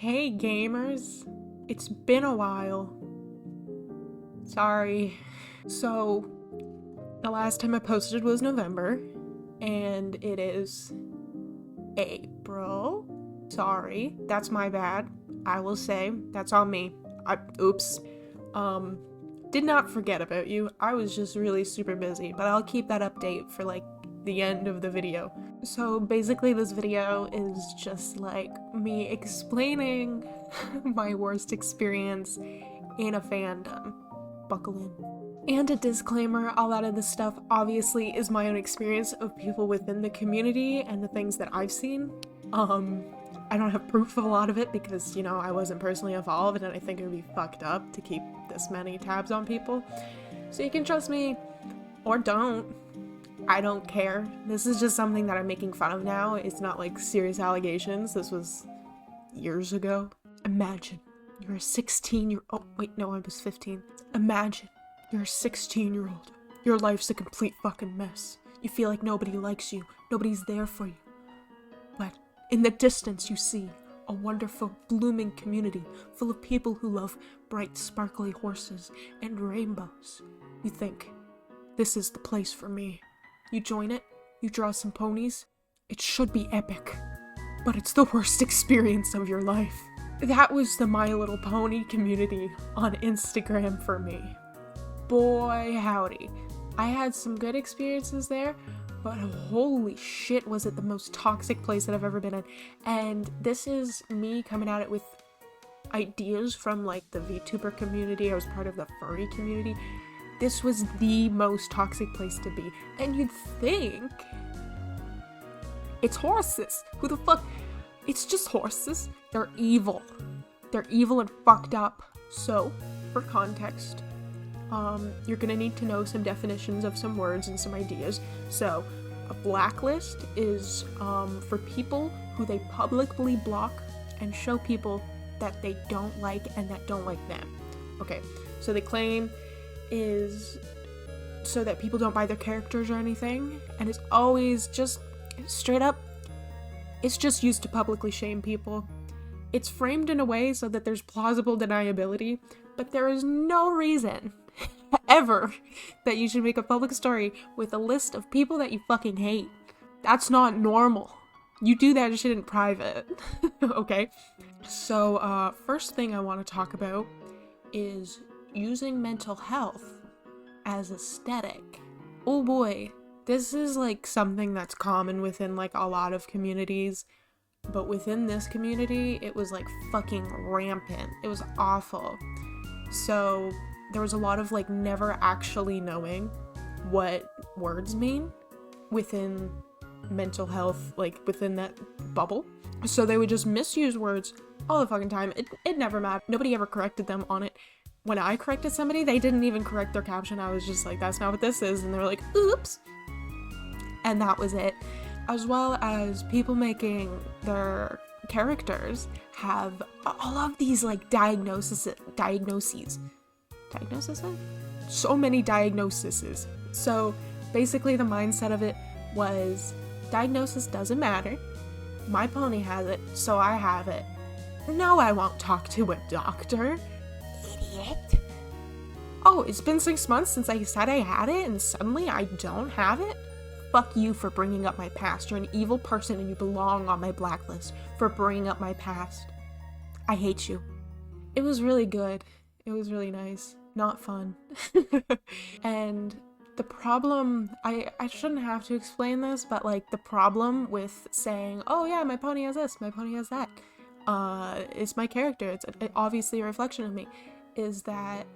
Hey gamers, it's been a while. Sorry. So, the last time I posted was November, and it is April. Sorry, that's my bad. I will say, that's on me. Oops. Did not forget about you. I was just really super busy, but I'll keep that update for like the end of the video. So basically this video is just like me explaining my worst experience in a fandom. Buckle in. And a disclaimer, a lot of this stuff obviously is my own experience of people within the community and the things that I've seen. I don't have proof of a lot of it because, you know, I wasn't personally involved and I think it would be fucked up to keep this many tabs on people. So you can trust me or don't. I don't care. This is just something that I'm making fun of now. It's not like serious allegations. This was years ago. Imagine you're a 16-year-old. Oh, wait, no, I was 15. Imagine you're a 16-year-old. Your life's a complete fucking mess. You feel like nobody likes you. Nobody's there for you. But in the distance, you see a wonderful, blooming community full of people who love bright, sparkly horses and rainbows. You think, this is the place for me. You join it, you draw some ponies, it should be epic, but it's the worst experience of your life. That was the My Little Pony community on Instagram for me. Boy howdy. I had some good experiences there, but holy shit was it the most toxic place that I've ever been in. And this is me coming at it with ideas from like the VTuber community. I was part of the furry community. This was the most toxic place to be. And you'd think it's horses. Who the fuck? It's just horses. They're evil. They're evil and fucked up. So, for context, you're gonna need to know some definitions of some words and some ideas. So, a blacklist is for people who they publicly block and show people that they don't like and that don't like them. Okay, so they claim is so that people don't buy their characters or anything, and it's always just straight up, it's just used to publicly shame people. It's framed in a way so that there's plausible deniability, but there is no reason ever that you should make a public story with a list of people that you fucking hate. That's not normal. You do that shit in private. Okay? So, first thing I want to talk about is using mental health as aesthetic. Oh boy, this is like something that's common within like a lot of communities, but within this community, it was like fucking rampant. It was awful. So there was a lot of like never actually knowing what words mean within mental health, like within that bubble. So they would just misuse words all the fucking time. It never mattered. Nobody ever corrected them on it. When I corrected somebody, they didn't even correct their caption. I was just like, that's not what this is. And they were like, oops. And that was it. As well as people making their characters have all of these like diagnoses. So many diagnoses. So basically the mindset of it was, diagnosis doesn't matter. My pony has it, so I have it. No, I won't talk to a doctor. Idiot. Oh, it's been 6 months since I said I had it and suddenly I don't have it? Fuck you for bringing up my past. You're an evil person and you belong on my blacklist for bringing up my past. I hate you. It was really good. It was really nice. Not fun. And the problem, I shouldn't have to explain this, but like the problem with saying, oh yeah, my pony has this, my pony has that, it's my character, it's obviously a reflection of me, is that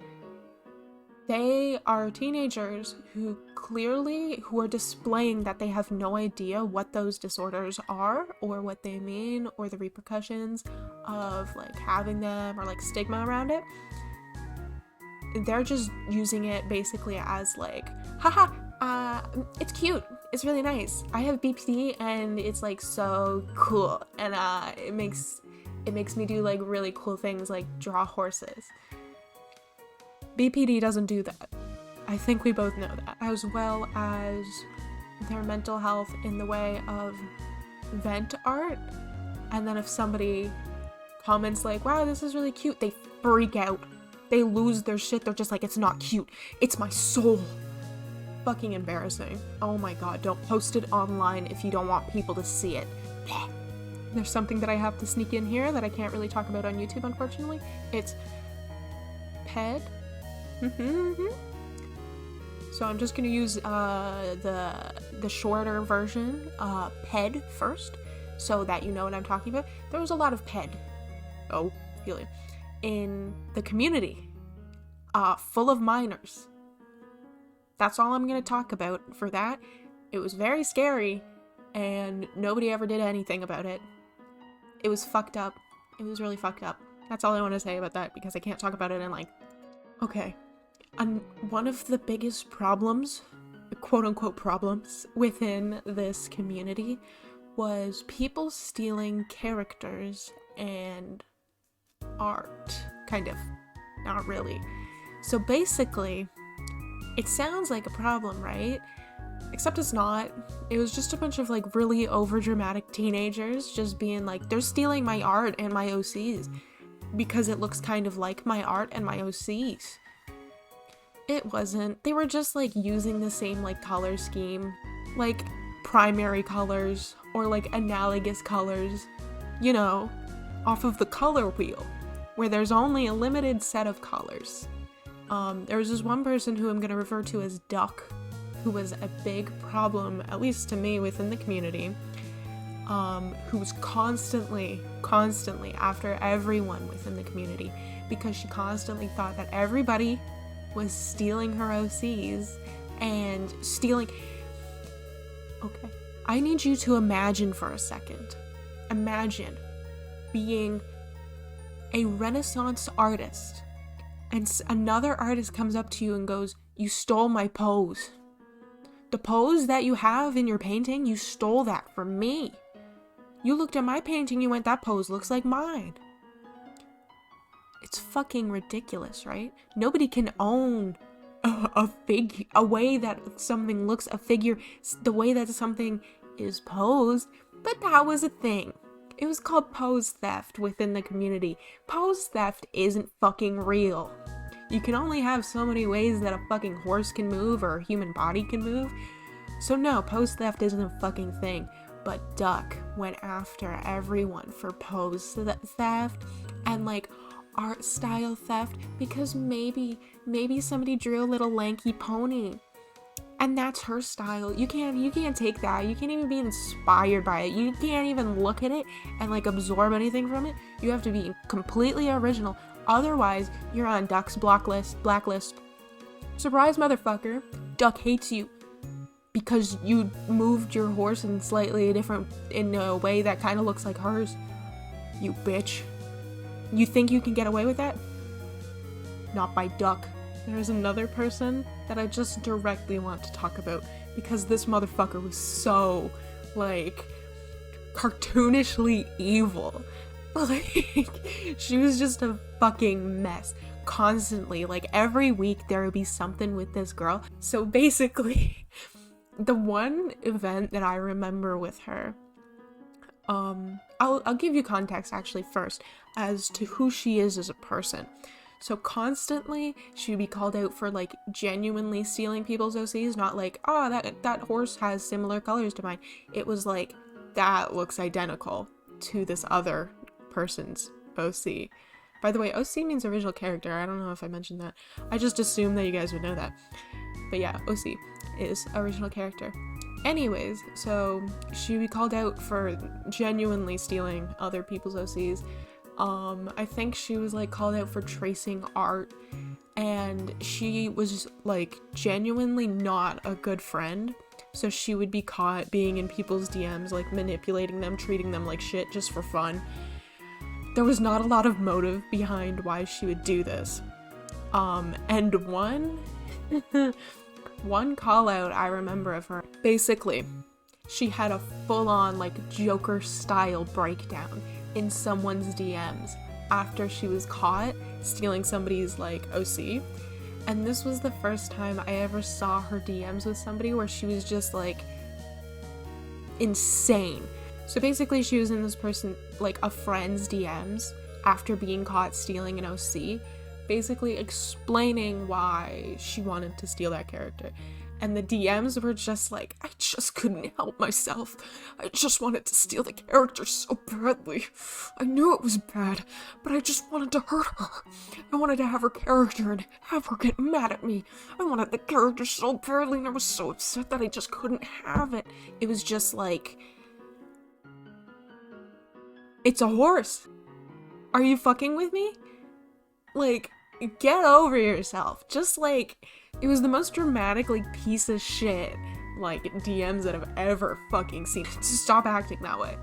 they are teenagers who are displaying that they have no idea what those disorders are or what they mean or the repercussions of like having them or like stigma around it. They're just using it basically as like, haha, it's cute, it's really nice, I have BPD and it's like so cool, and it makes me do like really cool things like draw horses. BPD doesn't do that. I think we both know that. As well as their mental health in the way of vent art, and then if somebody comments like, wow, this is really cute, they freak out. They lose their shit. They're just like, it's not cute. It's my soul. Fucking embarrassing. Oh my god, don't post it online if you don't want people to see it. There's something that I have to sneak in here that I can't really talk about on YouTube, unfortunately. It's PED. So I'm just gonna use the shorter version, PED first, so that you know what I'm talking about. There was a lot of PED. Oh, feel you. In the community, full of minors. That's all I'm gonna talk about for that. It was very scary, and nobody ever did anything about it. It was fucked up. It was really fucked up. That's all I want to say about that, because I can't talk about it in like... Okay. One of the biggest problems, quote-unquote problems, within this community was people stealing characters and art. Kind of. Not really. So basically, it sounds like a problem, right? Except it's not. It was just a bunch of like really overdramatic teenagers just being like, they're stealing my art and my OCs because it looks kind of like my art and my OCs. It wasn't. They were just like using the same like color scheme, like primary colors or like analogous colors, you know, off of the color wheel where there's only a limited set of colors. There was this one person who I'm going to refer to as Duck, who was a big problem, at least to me, within the community, who was constantly after everyone within the community because she constantly thought that everybody was stealing her OCs and stealing... Okay. I need you to imagine for a second. Imagine being a Renaissance artist and another artist comes up to you and goes, "You stole my pose. The pose that you have in your painting, you stole that from me. You looked at my painting, you went, that pose looks like mine." It's fucking ridiculous, right? Nobody can own a way that something looks, a figure, the way that something is posed, but that was a thing. It was called pose theft within the community. Pose theft isn't fucking real. You can only have so many ways that a fucking horse can move or a human body can move. So no, pose theft isn't a fucking thing. But Duck went after everyone for pose theft and like art style theft because maybe somebody drew a little lanky pony. And that's her style. You can't take that. You can't even be inspired by it. You can't even look at it and like absorb anything from it. You have to be completely original. Otherwise, you're on Duck's blacklist. Surprise, motherfucker. Duck hates you because you moved your horse in in a way that kind of looks like hers. You bitch. You think you can get away with that? Not by Duck. There's another person that I just directly want to talk about because this motherfucker was so, like, cartoonishly evil. Like, she was just a fucking mess. Constantly, like, every week there would be something with this girl. So basically, the one event that I remember with her, I'll give you context actually first as to who she is as a person. So constantly, she would be called out for, like, genuinely stealing people's OCs, not like, oh, that horse has similar colors to mine. It was like, that looks identical to this other person's OC. By the way, OC means original character. I don't know if I mentioned that. I just assumed that you guys would know that. But yeah, OC is original character. Anyways, so she would be called out for genuinely stealing other people's OCs. I think she was like called out for tracing art, and she was like genuinely not a good friend. So she would be caught being in people's DMs, like manipulating them, treating them like shit just for fun. There was not a lot of motive behind why she would do this. And one call out I remember of her, basically, she had a full-on like Joker style breakdown in someone's DMs after she was caught stealing somebody's like OC. And this was the first time I ever saw her DMs with somebody where she was just like insane. So basically she was in this person, like a friend's DMs, after being caught stealing an OC, basically explaining why she wanted to steal that character. And the DMs were just like, I just couldn't help myself. I just wanted to steal the character so badly. I knew it was bad, but I just wanted to hurt her. I wanted to have her character and have her get mad at me. I wanted the character so badly, and I was so upset that I just couldn't have it. It was just like, it's a horse. Are you fucking with me? Like, get over yourself. Just like, it was the most dramatic, like, piece of shit, like, DMs that I've ever fucking seen. Stop acting that way.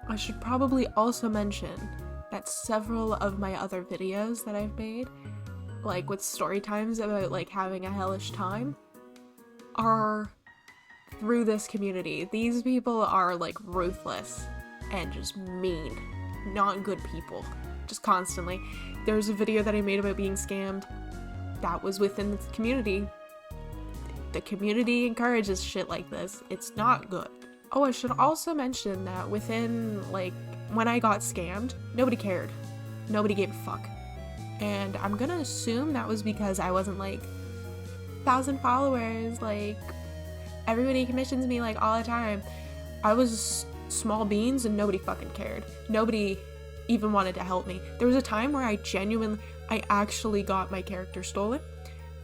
I should probably also mention that several of my other videos that I've made, like with story times about like having a hellish time, are through this community. These people are like ruthless and just mean. Not good people. Just constantly. There's a video that I made about being scammed. That was within the community. The community encourages shit like this. It's not good. Oh, I should also mention that within, like, when I got scammed, nobody cared. Nobody gave a fuck. And I'm gonna assume that was because I wasn't, like, 1,000 followers, like, everybody commissions me, like, all the time. I was small beans and nobody fucking cared. Nobody even wanted to help me. There was a time where I actually got my character stolen.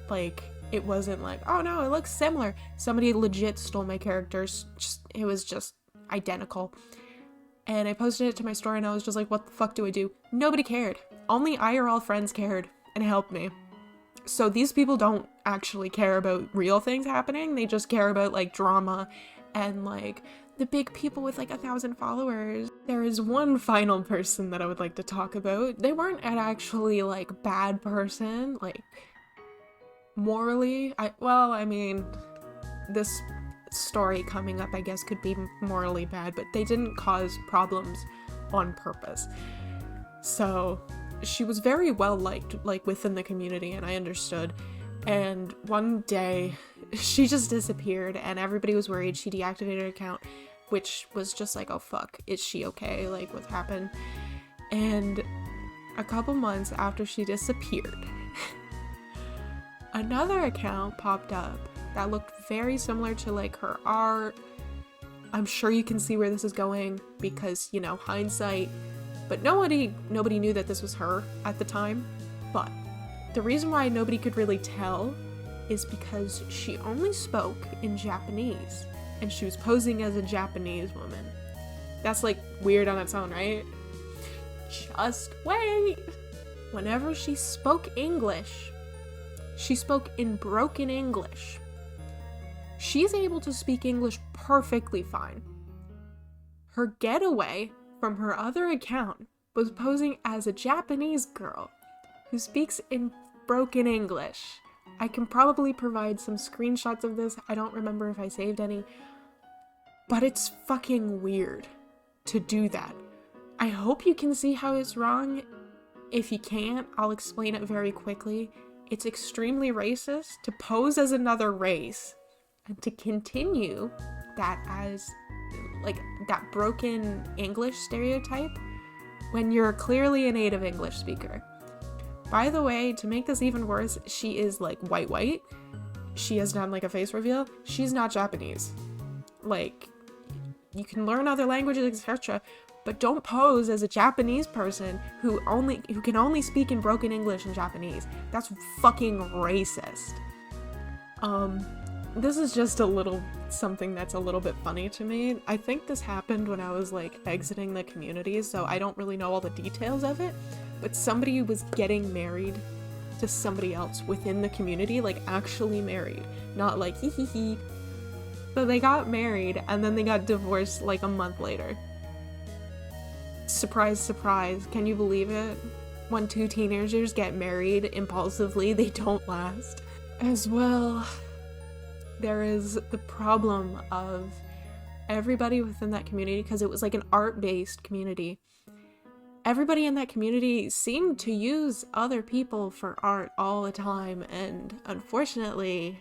Like, it wasn't like, oh no, it looks similar. Somebody legit stole my characters. It was just identical. And I posted it to my story and I was just like, what the fuck do I do? Nobody cared. Only IRL friends cared and helped me. So these people don't actually care about real things happening. They just care about like drama and like the big people with like 1,000 followers. There is one final person that I would like to talk about. They weren't an actually like bad person, like morally. I mean, this story coming up I guess could be morally bad, but they didn't cause problems on purpose. So she was very well liked like within the community, and I understood. And one day she just disappeared and everybody was worried. She deactivated her account, which was just like, oh fuck, is she okay? Like, what happened? And a couple months after she disappeared, another account popped up that looked very similar to like her art. I'm sure you can see where this is going because, you know, hindsight, but nobody knew that this was her at the time. But the reason why nobody could really tell is because she only spoke in Japanese and she was posing as a Japanese woman. That's like weird on its own, right? Just wait. Whenever she spoke English, she spoke in broken English. She's able to speak English perfectly fine. Her getaway from her other account was posing as a Japanese girl who speaks in broken English. I can probably provide some screenshots of this. I don't remember if I saved any. But it's fucking weird to do that. I hope you can see how it's wrong. If you can't, I'll explain it very quickly. It's extremely racist to pose as another race and to continue that as like that broken English stereotype when you're clearly a native English speaker. By the way, to make this even worse, she is like white. She has done like a face reveal. She's not Japanese. Like, you can learn other languages, etc., but don't pose as a Japanese person who can only speak in broken English and Japanese. That's fucking racist. This is just a little something that's a little bit funny to me. I think this happened when I was like exiting the community, so I don't really know all the details of it, but somebody was getting married to somebody else within the community, like actually married, not like hee hee hee. So they got married and then they got divorced like a month later. Surprise, surprise. Can you believe it? When two teenagers get married impulsively, they don't last. As well, there is the problem of everybody within that community, because it was like an art-based community. Everybody in that community seemed to use other people for art all the time, and unfortunately,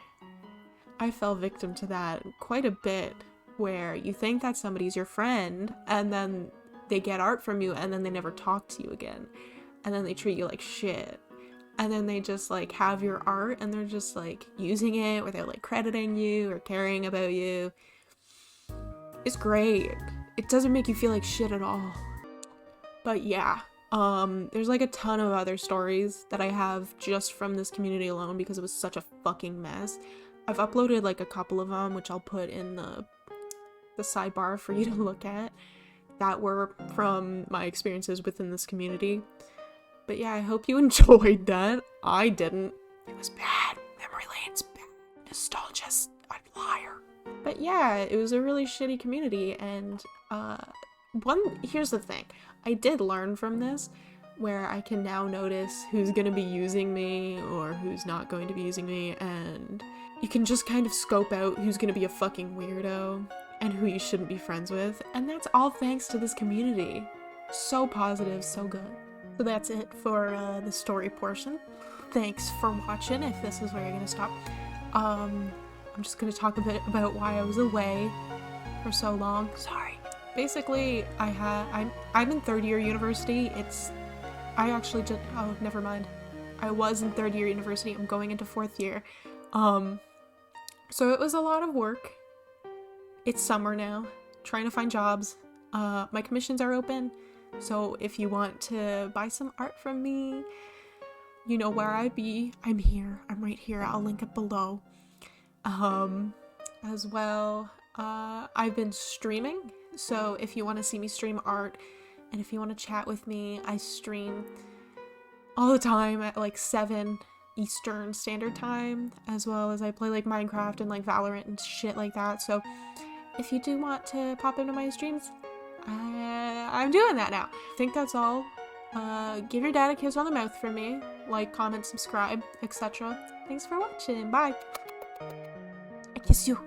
I fell victim to that quite a bit, where you think that somebody's your friend, and then they get art from you and then they never talk to you again. And then they treat you like shit. And then they just like have your art and they're just like using it without like crediting you or caring about you. It's great. It doesn't make you feel like shit at all. But yeah, there's like a ton of other stories that I have just from this community alone because it was such a fucking mess. I've uploaded like a couple of them, which I'll put in the sidebar for you to look at, that were from my experiences within this community. But yeah, I hope you enjoyed that. I didn't. It was bad. Memory lane's bad. Nostalgia's a liar. But yeah, it was a really shitty community, and here's the thing. I did learn from this, where I can now notice who's gonna be using me or who's not going to be using me, and you can just kind of scope out who's gonna be a fucking weirdo and who you shouldn't be friends with, and that's all thanks to this community. So positive, so good. So that's it for the story portion. Thanks for watching, if this is where you're gonna stop. I'm just gonna talk a bit about why I was away for so long. Sorry. Basically, I'm in third year university. Never mind. I was in third year university. I'm going into fourth year. So it was a lot of work. It's summer now. Trying to find jobs. My commissions are open. So if you want to buy some art from me, you know where I be. I'm here. I'm right here. I'll link it below. As well, I've been streaming. So if you want to see me stream art, and if you want to chat with me, I stream all the time at like 7 Eastern Standard Time, as well as I play like Minecraft and like Valorant and shit like that. So if you do want to pop into my streams, I'm doing that now. I think that's all. Give your dad a kiss on the mouth for me. Like, comment, subscribe, etc. Thanks for watching. Bye. I kiss you.